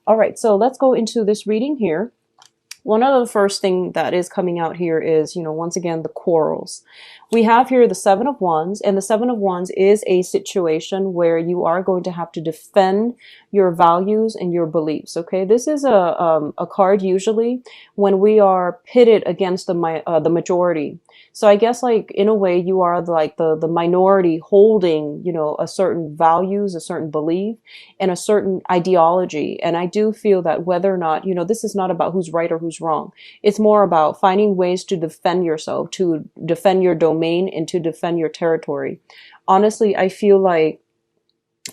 All right, so let's go into this reading here. One of the first thing that is coming out here is, once again, the quarrels. We have here the Seven of Wands, and the Seven of Wands is a situation where you are going to have to defend your values and your beliefs. Okay, this is a card usually when we are pitted against the majority. So I guess like in a way you are like the minority holding, a certain values, a certain belief, and a certain ideology. And I do feel that whether or not, this is not about who's right or who's wrong. It's more about finding ways to defend yourself, to defend your domain, and to defend your territory. Honestly, I feel like,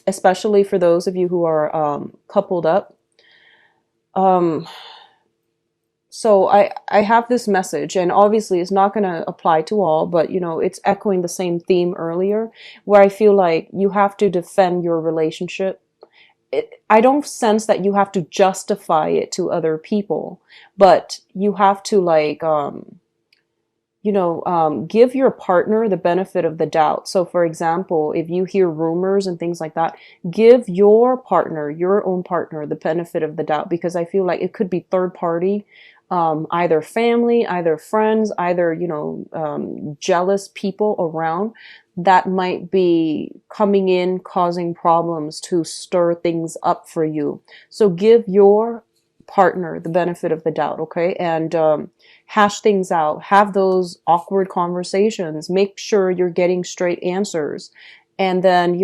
especially for those of you who are coupled up, so I have this message, and obviously it's not going to apply to all, but it's echoing the same theme earlier, where I feel like you have to defend your relationship. I don't sense that you have to justify it to other people, but you have to give your partner the benefit of the doubt. So for example, if you hear rumors and things like that, give your partner, your own partner, the benefit of the doubt, because I feel like it could be third party, either family, either friends, either, jealous people around that might be coming in, causing problems to stir things up for you. So give your partner the benefit of the doubt, okay? And hash things out, have those awkward conversations, make sure you're getting straight answers, and then,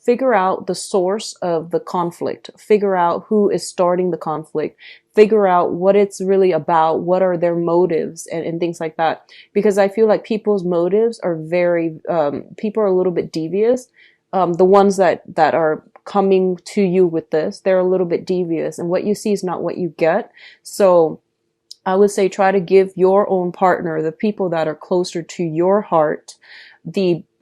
figure out the source of the conflict, figure out who is starting the conflict, figure out what it's really about, what are their motives, and things like that. Because I feel like people's motives are people are a little bit devious. The ones that are coming to you with this, they're a little bit devious, and what you see is not what you get. So I would say try to give your own partner, the people that are closer to your heart,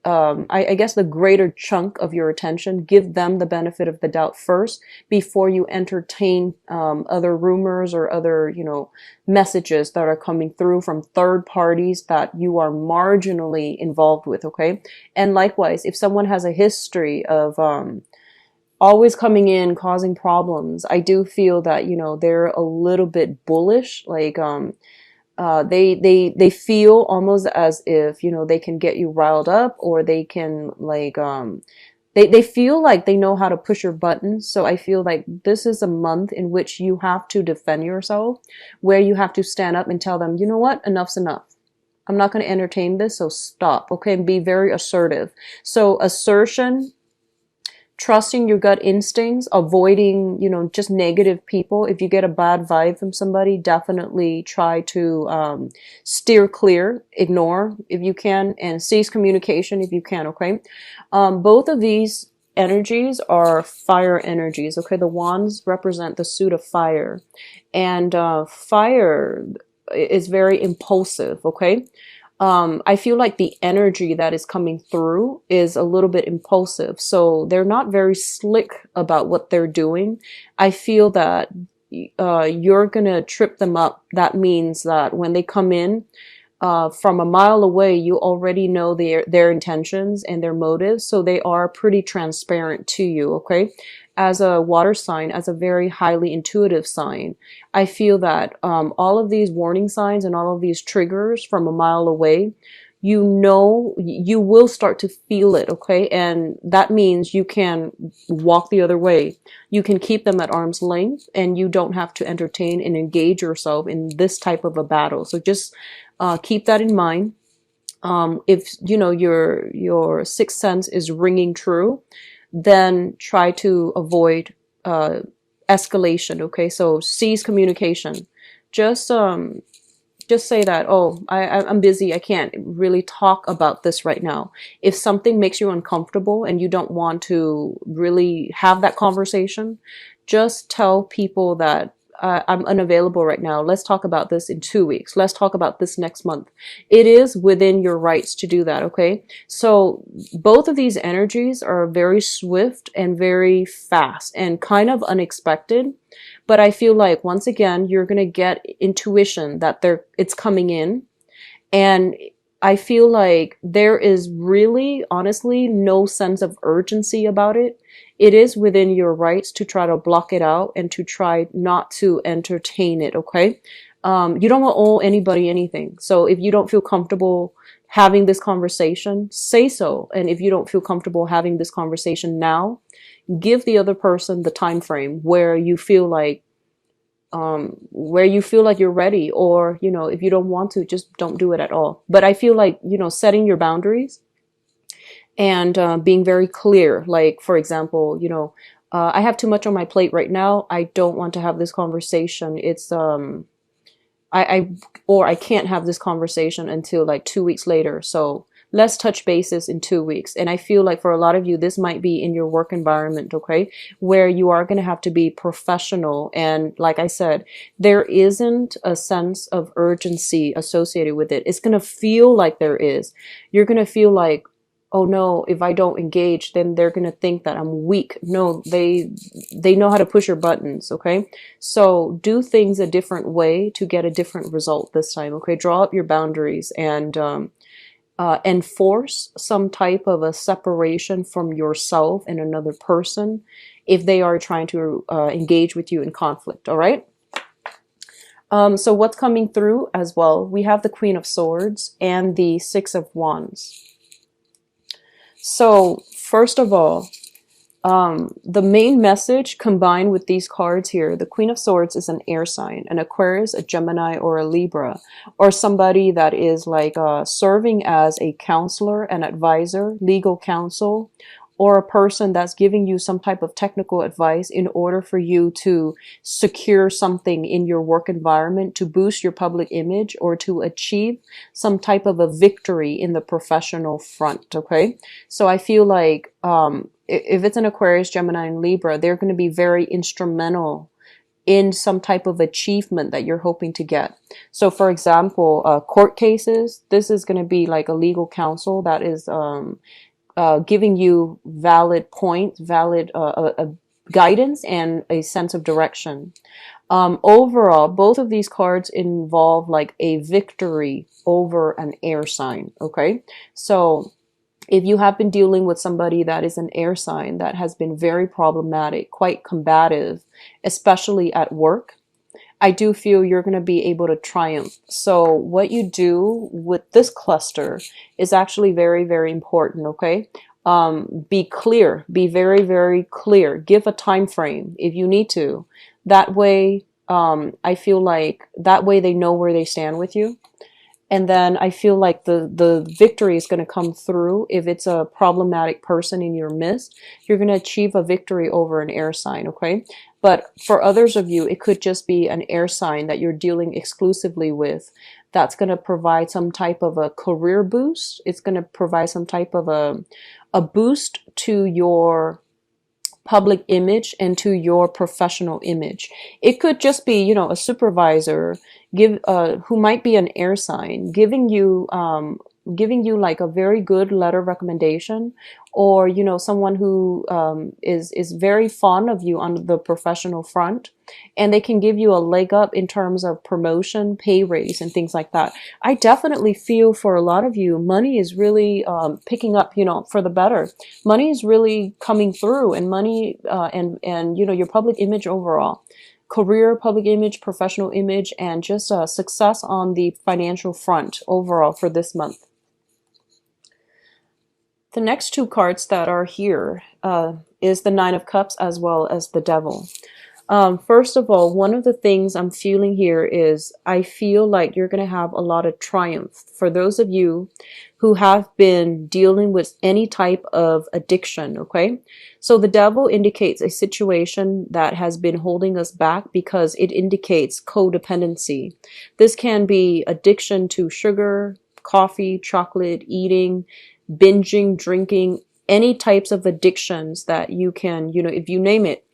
I guess the greater chunk of your attention. Give them the benefit of the doubt first before you entertain other rumors or other, messages that are coming through from third parties that you are marginally involved with, okay? And likewise, if someone has a history of always coming in, causing problems, I do feel that, they're a little bit bullish, like they feel almost as if, they can get you riled up, or they can they feel like they know how to push your buttons. So I feel like this is a month in which you have to defend yourself, where you have to stand up and tell them, you know what, enough's enough. I'm not going to entertain this, so stop, okay? And be very assertive. So assertion, trusting your gut instincts, avoiding, just negative people. If you get a bad vibe from somebody, definitely try to steer clear, ignore if you can, and cease communication if you can, okay? Both of these energies are fire energies, okay? The wands represent the suit of fire, and fire is very impulsive, okay? I feel like the energy that is coming through is a little bit impulsive. So they're not very slick about what they're doing. I feel that you're going to trip them up. That means that when they come in from a mile away, you already know their intentions and their motives. So they are pretty transparent to you, okay? As a water sign, as a very highly intuitive sign, I feel that all of these warning signs and all of these triggers from a mile away, you will start to feel it, okay? And that means you can walk the other way. You can keep them at arm's length, and you don't have to entertain and engage yourself in this type of a battle. So just keep that in mind. If your sixth sense is ringing true, then try to avoid escalation, okay? So cease communication. Just say that, oh, I'm busy, I can't really talk about this right now. If something makes you uncomfortable and you don't want to really have that conversation, just tell people that I'm unavailable right now. Let's talk about this in 2 weeks. Let's talk about this next month. It is within your rights to do that, okay? So both of these energies are very swift and very fast and kind of unexpected. But I feel like, once again, you're going to get intuition that it's coming in. And I feel like there is really, honestly, no sense of urgency about it. It is within your rights to try to block it out and to try not to entertain it, okay? You don't owe anybody anything. So if you don't feel comfortable having this conversation, say so. And if you don't feel comfortable having this conversation now, give the other person the time frame where you feel like you're ready, or if you don't want to, just don't do it at all. But I feel like setting your boundaries and being very clear, like for example, I have too much on my plate right now, I don't want to have this conversation. It's I or I can't have this conversation until like 2 weeks later. So let's touch bases in 2 weeks. And I feel like for a lot of you, this might be in your work environment, okay, where you are going to have to be professional. And like I said, there isn't a sense of urgency associated with it. It's going to feel like there is. You're going to feel like, oh no, if I don't engage, then they're going to think that I'm weak. No, they know how to push your buttons, okay? So do things a different way to get a different result this time, okay? Draw up your boundaries and enforce some type of a separation from yourself and another person if they are trying to engage with you in conflict, all right? So what's coming through as well? We have the Queen of Swords and the Six of Wands. So first of all, the main message combined with these cards here, the Queen of Swords is an air sign, an Aquarius, a Gemini, or a Libra, or somebody that is like serving as a counselor, an advisor, legal counsel, or a person that's giving you some type of technical advice in order for you to secure something in your work environment, to boost your public image, or to achieve some type of a victory in the professional front, okay? So I feel like if it's an Aquarius, Gemini, and Libra, they're going to be very instrumental in some type of achievement that you're hoping to get. So for example, court cases, this is going to be like a legal counsel that is giving you valid points, valid guidance, and a sense of direction. Overall, both of these cards involve like a victory over an air sign, okay? So if you have been dealing with somebody that is an air sign that has been very problematic, quite combative, especially at work, I do feel you're going to be able to triumph. So what you do with this cluster is actually very, very important, okay? Be clear, be very, very clear. Give a time frame if you need to. That way, I feel like that way they know where they stand with you. And then I feel like the victory is going to come through. If it's a problematic person in your midst, you're going to achieve a victory over an air sign, okay? But for others of you, it could just be an air sign that you're dealing exclusively with that's going to provide some type of a career boost. It's going to provide some type of a boost to your public image and to your professional image. It could just be, a supervisor who might be an air sign giving you like a very good letter of recommendation, or someone who is very fond of you on the professional front, and they can give you a leg up in terms of promotion, pay raise, and things like that. I definitely feel for a lot of you, money is really picking up, for the better. Money is really coming through, and money and your public image overall. Career, public image, professional image, and just success on the financial front overall for this month. The next two cards that are here is the Nine of Cups as well as the Devil. First of all, one of the things I'm feeling here is I feel like you're going to have a lot of triumph. For those of you who have been dealing with any type of addiction, okay? So the Devil indicates a situation that has been holding us back because it indicates codependency. This can be addiction to sugar, coffee, chocolate, eating, binging, drinking, any types of addictions that you can, if you name it.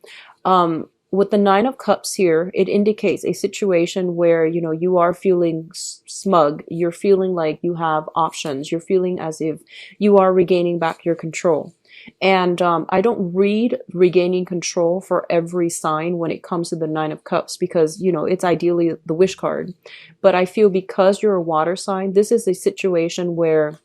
With the Nine of Cups here, it indicates a situation where, you are feeling smug. You're feeling like you have options. You're feeling as if you are regaining back your control. And I don't read regaining control for every sign when it comes to the Nine of Cups because, it's ideally the wish card. But I feel because you're a water sign, this is a situation where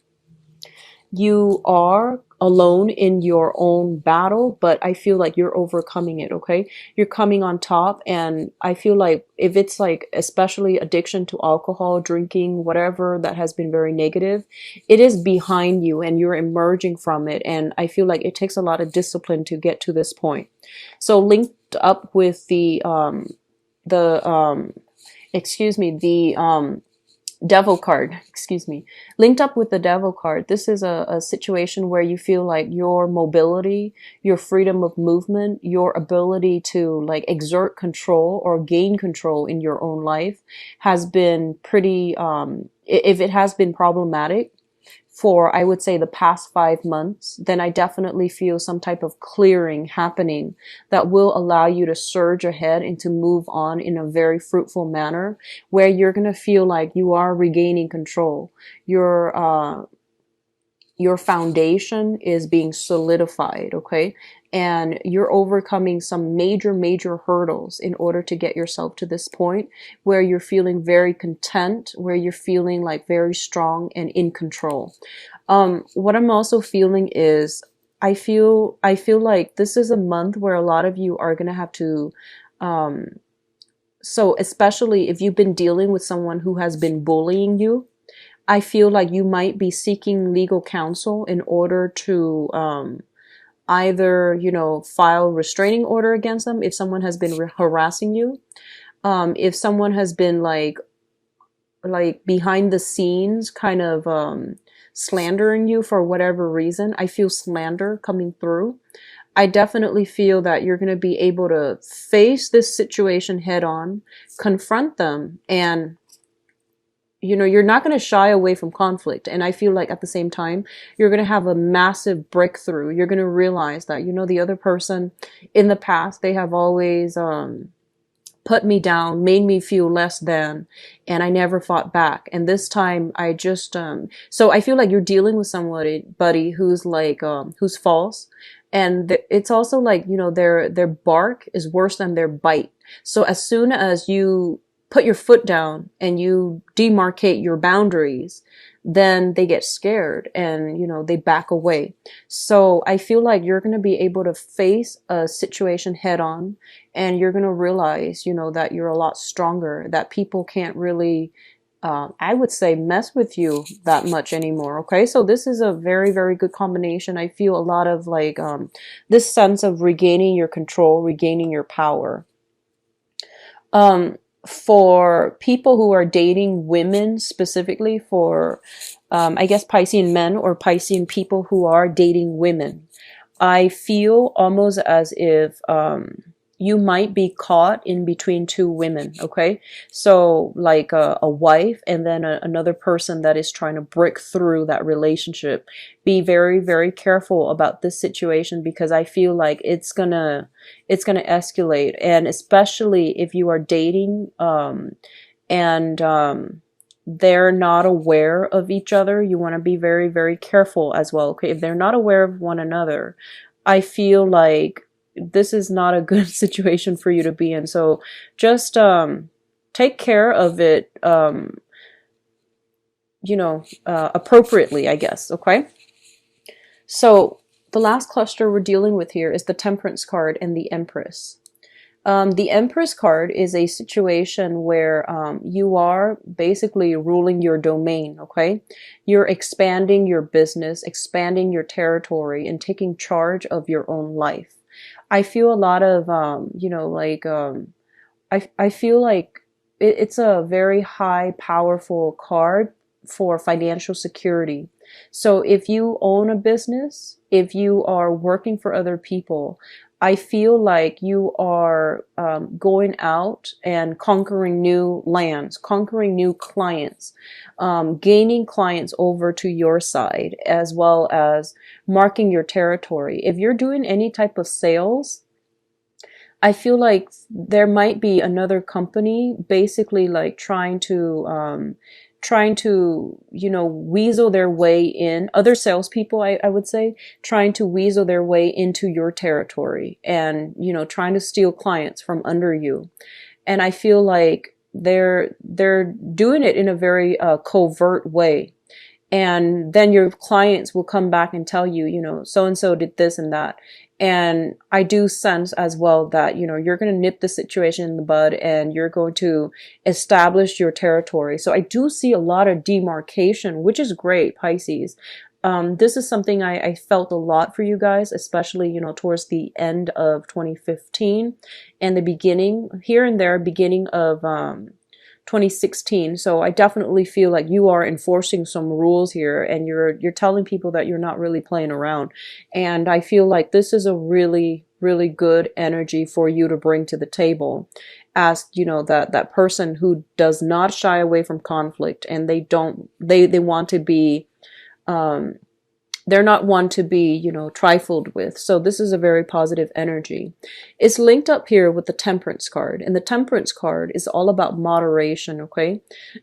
you are alone in your own battle, but I feel like you're overcoming it, okay? You're coming on top, and I feel like if it's like, especially addiction to alcohol, drinking, whatever that has been very negative, it is behind you and you're emerging from it. And I feel like it takes a lot of discipline to get to this point. So linked up with the, excuse me, the, devil card, excuse me, linked up with the devil card, this is a situation where you feel like your mobility, your freedom of movement, your ability to like exert control or gain control in your own life has been pretty, if it has been problematic for, I would say, the past 5 months, then I definitely feel some type of clearing happening that will allow you to surge ahead and to move on in a very fruitful manner where you're going to feel like you are regaining control. Your foundation is being solidified, okay? And you're overcoming some major, major hurdles in order to get yourself to this point where you're feeling very content, where you're feeling like very strong and in control. What I'm also feeling is I feel like this is a month where a lot of you are gonna have to so especially if you've been dealing with someone who has been bullying you, I feel like you might be seeking legal counsel in order to either, file restraining order against them if someone has been harassing you. If someone has been like behind the scenes kind of slandering you for whatever reason, I feel slander coming through. I definitely feel that you're going to be able to face this situation head on, confront them, and you're not going to shy away from conflict. And I feel like at the same time, you're going to have a massive breakthrough. You're going to realize that, the other person in the past, they have always, put me down, made me feel less than, and I never fought back. And this time I just, so I feel like you're dealing with somebody, buddy, who's like, who's false. And it's also like, their bark is worse than their bite. So as soon as you put your foot down and you demarcate your boundaries, then they get scared and, they back away. So I feel like you're going to be able to face a situation head on, and you're going to realize, that you're a lot stronger, that people can't really, I would say, mess with you that much anymore. Okay. So this is a very, very good combination. I feel a lot of like, this sense of regaining your control, regaining your power. For people who are dating women, specifically for, I guess, Piscean men or Piscean people who are dating women, I feel almost as if you might be caught in between two women, okay? So like a wife and then another person that is trying to break through that relationship. Be very, very careful about this situation because I feel like it's gonna escalate. And especially if you are dating and they're not aware of each other, you want to be very, very careful as well, okay? If they're not aware of one another, I feel like this is not a good situation for you to be in. So just take care of it, appropriately, I guess, okay? So the last cluster we're dealing with here is the Temperance card and the Empress. The Empress card is a situation where you are basically ruling your domain, okay? You're expanding your business, expanding your territory, and taking charge of your own life. I feel a lot of, I feel like it's a very high, powerful card for financial security. So if you own a business, if you are working for other people, I feel like you are going out and conquering new lands, conquering new clients, gaining clients over to your side, as well as marking your territory. If you're doing any type of sales, I feel like there might be another company basically like trying to trying to, weasel their way in, other salespeople, I would say, trying to weasel their way into your territory and, trying to steal clients from under you. And I feel like they're doing it in a very covert way. And then your clients will come back and tell you, so and so did this and that. And I do sense as well that, you're going to nip the situation in the bud and you're going to establish your territory. So I do see a lot of demarcation, which is great, Pisces. This is something I felt a lot for you guys, especially, towards the end of 2015 and the beginning here and there, beginning of, 2016. So I definitely feel like you are enforcing some rules here and you're telling people that you're not really playing around. And I feel like this is a really, really good energy for you to bring to the table as, that person who does not shy away from conflict, and they want to be, they're not one to be, trifled with. So this is a very positive energy. It's linked up here with the Temperance card. And the Temperance card is all about moderation, okay?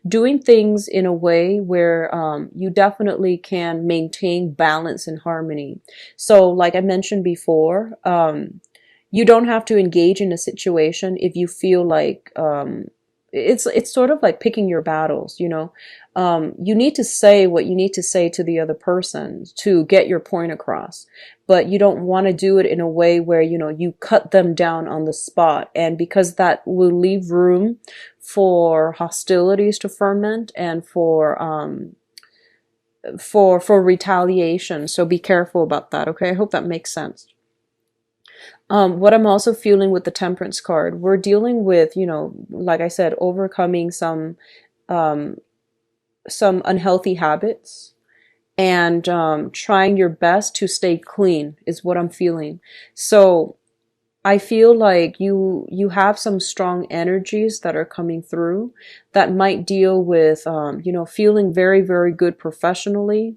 Doing things in a way where you definitely can maintain balance and harmony. So like I mentioned before, you don't have to engage in a situation if you feel like it's sort of like picking your battles, you need to say what you need to say to the other person to get your point across, but you don't want to do it in a way where, you cut them down on the spot. And because that will leave room for hostilities to ferment and for retaliation. So be careful about that. Okay. I hope that makes sense. What I'm also feeling with the Temperance card, we're dealing with, like I said, overcoming some unhealthy habits and trying your best to stay clean is what I'm feeling. So I feel like you have some strong energies that are coming through that might deal with, feeling very, very good professionally.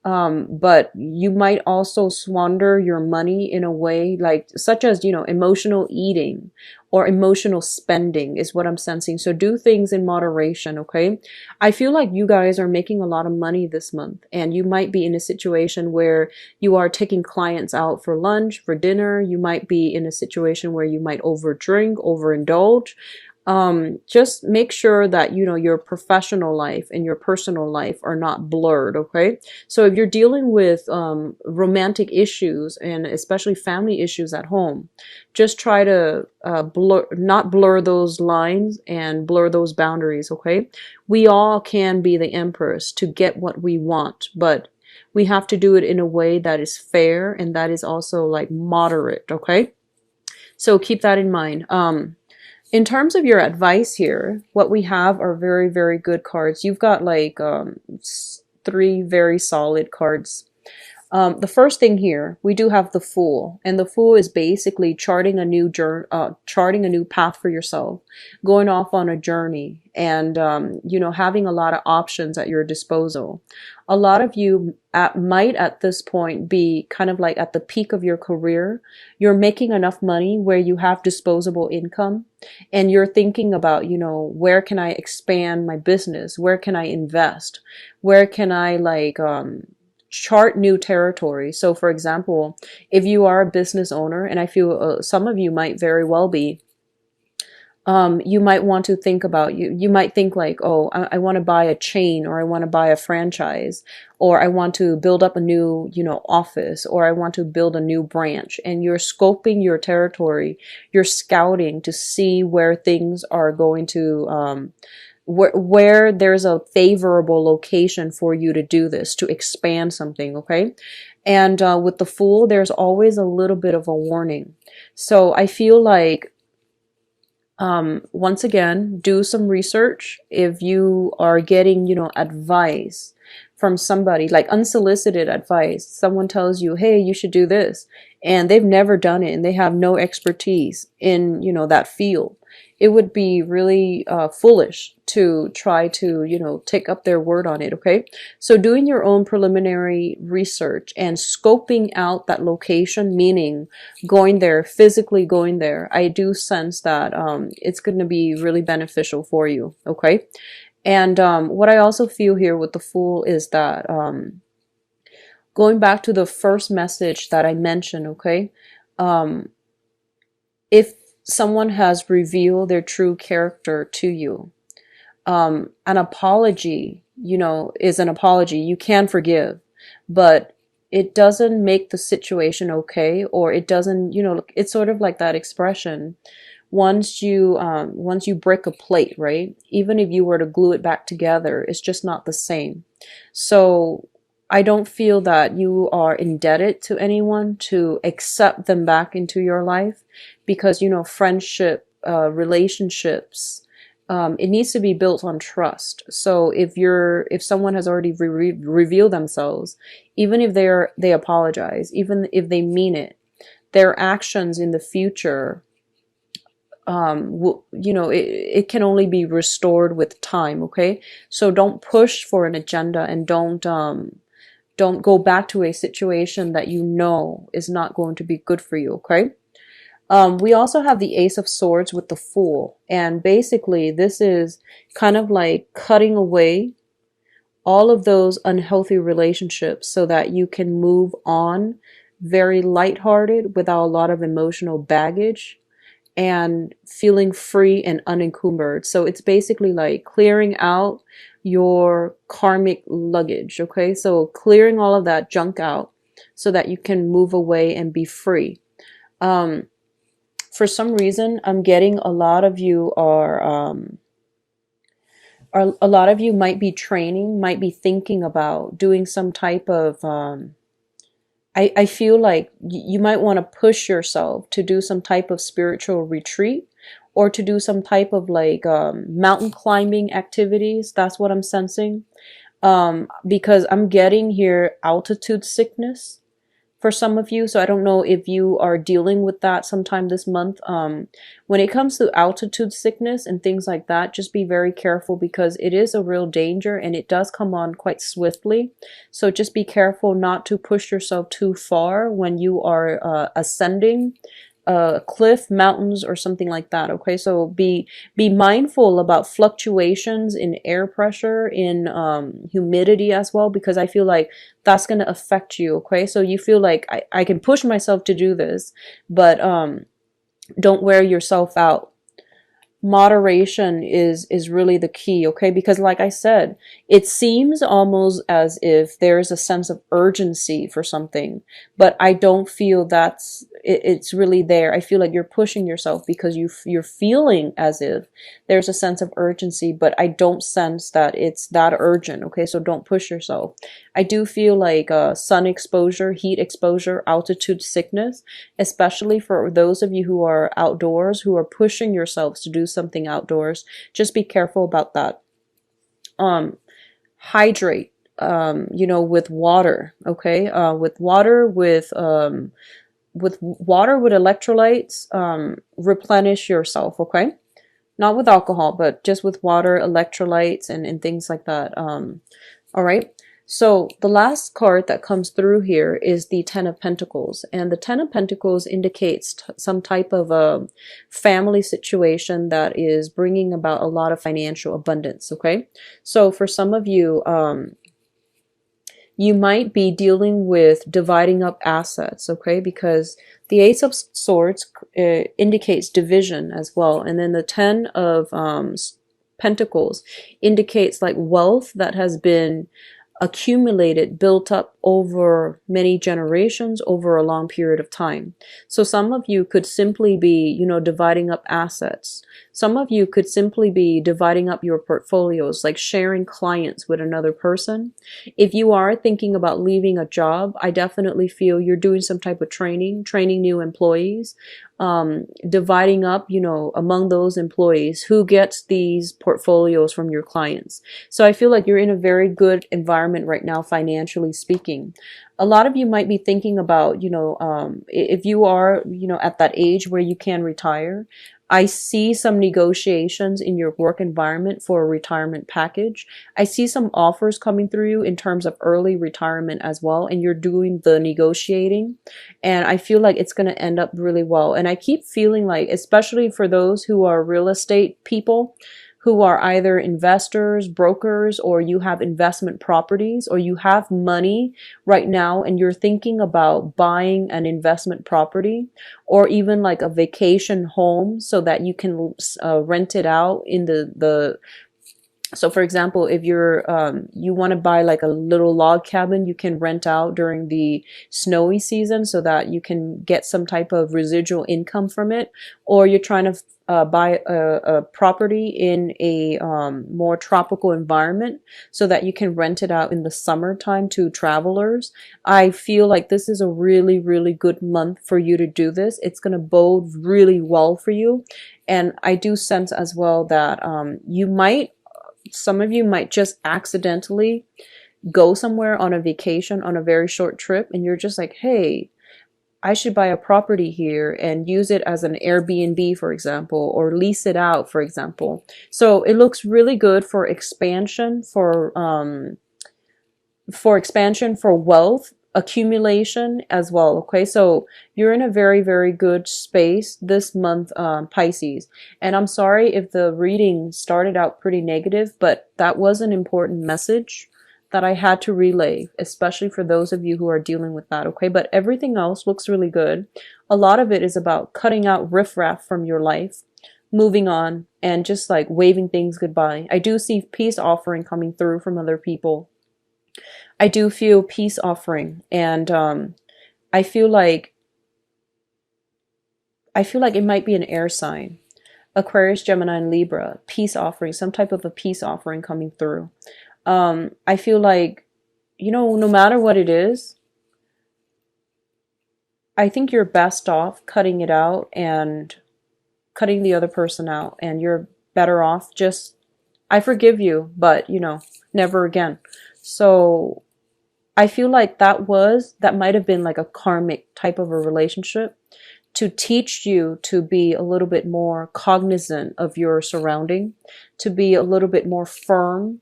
But you might also squander your money in a way like such as, emotional eating or emotional spending is what I'm sensing. So do things in moderation. Okay. I feel like you guys are making a lot of money this month, and you might be in a situation where you are taking clients out for lunch, for dinner. You might be in a situation where you might overdrink, overindulge. Just make sure that, your professional life and your personal life are not blurred. Okay. So if you're dealing with, romantic issues and especially family issues at home, just try to, not blur those lines and blur those boundaries. Okay. We all can be the empress to get what we want, but we have to do it in a way that is fair and that is also like moderate. Okay. So keep that in mind. In terms of your advice here, what we have are very, very good cards. You've got like 3 very solid cards. The first thing here, we do have the Fool, and the Fool is basically charting a new path for yourself, going off on a journey, and having a lot of options at your disposal. A lot of you might at this point be kind of like at the peak of your career. You're making enough money where you have disposable income, and you're thinking about, where can I expand my business? Where can I invest? Where can I chart new territory? So for example, if you are a business owner, and I feel some of you might very well be, you might want to think about, you might think like, oh, I want to buy a chain, or I want to buy a franchise, or I want to build up a new, office, or I want to build a new branch. And you're scoping your territory, you're scouting to see where things are going to, where there's a favorable location for you to do this, to expand something. Okay. And with the Fool, there's always a little bit of a warning. So I feel like, once again, do some research. If you are getting, advice from somebody, like unsolicited advice, someone tells you, hey, you should do this, and they've never done it and they have no expertise in, that field, it would be really foolish to try to, take up their word on it. Okay. So doing your own preliminary research and scoping out that location, meaning going there, physically going there, I do sense that it's going to be really beneficial for you. Okay. And what I also feel here with the Fool is that going back to the first message that I mentioned, okay, um, if someone has revealed their true character to you, an apology, is an apology. You can forgive, but it doesn't make the situation okay, or it doesn't, it's sort of like that expression. Once you break a plate, right? Even if you were to glue it back together, it's just not the same. So I don't feel that you are indebted to anyone to accept them back into your life, because friendship, relationships, it needs to be built on trust. So if someone has already revealed themselves, even if they apologize, even if they mean it, their actions in the future, it can only be restored with time. Okay, so don't push for an agenda, and don't go back to a situation that is not going to be good for you. Okay. We also have the Ace of Swords with the Fool, and basically this is kind of like cutting away all of those unhealthy relationships so that you can move on very lighthearted without a lot of emotional baggage and feeling free and unencumbered. So it's basically like clearing out your karmic luggage, okay? So clearing all of that junk out so that you can move away and be free. For some reason, I'm getting a lot of you are a lot of you might be training, might be thinking about doing some type of I feel like you might want to push yourself to do some type of spiritual retreat, or to do some type of like mountain climbing activities. That's what I'm sensing. Because I'm getting here altitude sickness for some of you. So I don't know if you are dealing with that sometime this month. When it comes to altitude sickness and things like that, just be very careful, because it is a real danger and it does come on quite swiftly. So just be careful not to push yourself too far when you are ascending cliff, mountains, or something like that. Okay, so be mindful about fluctuations in air pressure, in humidity as well, because I feel like that's going to affect you. Okay, so you feel like I can push myself to do this, but don't wear yourself out. Moderation is really the key, okay? Because like I said, it seems almost as if there's a sense of urgency for something, but I don't feel it's really there. I feel like you're pushing yourself because you're feeling as if there's a sense of urgency, but I don't sense that it's that urgent, okay? So don't push yourself. I do feel like sun exposure, heat exposure, altitude sickness, especially for those of you who are outdoors, who are pushing yourselves to do something outdoors. Just be careful about that. Hydrate, with water, okay? With water, with electrolytes, replenish yourself, okay? Not with alcohol, but just with water, electrolytes, and things like that. All right. So the last card that comes through here is the Ten of Pentacles. And the Ten of Pentacles indicates some type of a family situation that is bringing about a lot of financial abundance, okay? So for some of you, you might be dealing with dividing up assets, okay? Because the Ace of Swords indicates division as well. And then the Ten of Pentacles indicates like wealth that has been accumulated, built up over many generations, over a long period of time. So some of you could simply be, dividing up assets. Some of you could simply be dividing up your portfolios, like sharing clients with another person. If you are thinking about leaving a job, I definitely feel you're doing some type of training new employees, dividing up, among those employees who gets these portfolios from your clients. So I feel like you're in a very good environment right now, financially speaking. A lot of you might be thinking about, if you are, at that age where you can retire, I see some negotiations in your work environment for a retirement package. I see some offers coming through you in terms of early retirement as well, and you're doing the negotiating. And I feel like it's going to end up really well. And I keep feeling like, especially for those who are real estate people, who are either investors, brokers, or you have investment properties, or you have money right now and you're thinking about buying an investment property or even like a vacation home so that you can rent it out in the so for example, if you want to buy like a little log cabin, you can rent out during the snowy season so that you can get some type of residual income from it. Or you're trying to buy a property in a more tropical environment so that you can rent it out in the summertime to travelers. I feel like this is a really, really good month for you to do this. It's going to bode really well for you. And I do sense as well that some of you might just accidentally go somewhere on a vacation on a very short trip and you're just like, hey, I should buy a property here and use it as an Airbnb, for example, or lease it out, for example. So it looks really good for expansion, for wealth accumulation as well. Okay, so you're in a very, very good space this month, Pisces. And I'm sorry if the reading started out pretty negative, but that was an important message that I had to relay, especially for those of you who are dealing with that. Okay, but everything else looks really good. A lot of it is about cutting out riffraff from your life, moving on, and just like waving things goodbye. I do see peace offering coming through from other people. I do feel peace offering, and I feel like it might be an air sign. Aquarius, Gemini, and Libra, peace offering, some type of a peace offering coming through. I feel like, no matter what it is, I think you're best off cutting it out and cutting the other person out, and you're better off just, I forgive you, but never again. So I feel like that might have been like a karmic type of a relationship to teach you to be a little bit more cognizant of your surrounding, to be a little bit more firm,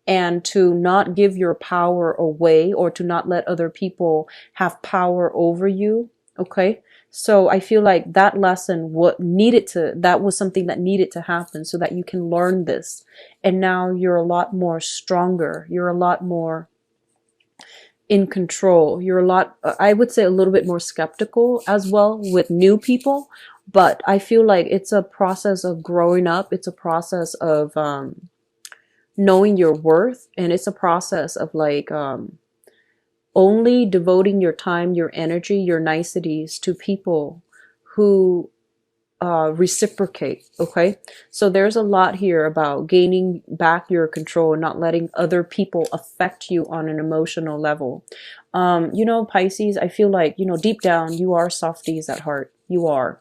and to not give your power away or to not let other people have power over you. Okay. So I feel like that lesson, that was something that needed to happen so that you can learn this. And now you're a lot more stronger. You're a lot more in control. You're I would say a little bit more skeptical as well with new people, but I feel like it's a process of growing up. It's a process of, knowing your worth, and it's a process of like, only devoting your time, your energy, your niceties to people who reciprocate. Okay, so there's a lot here about gaining back your control and not letting other people affect you on an emotional level. Pisces, I feel like, deep down you are softies at heart. You are,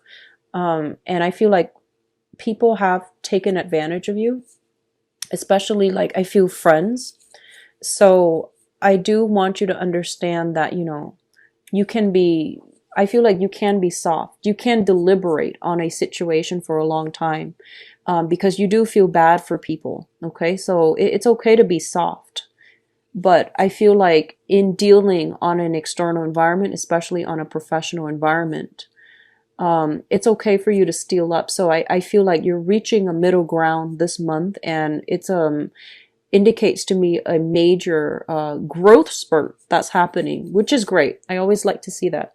and I feel like people have taken advantage of you, especially like I feel friends. So I do want you to understand that, you can be, I feel like you can be soft. You can deliberate on a situation for a long time, because you do feel bad for people. Okay. So it's okay to be soft, but I feel like in dealing on an external environment, especially on a professional environment, it's okay for you to steel up. So I feel like you're reaching a middle ground this month, and it's, indicates to me a major growth spurt that's happening, which is great. I always like to see that.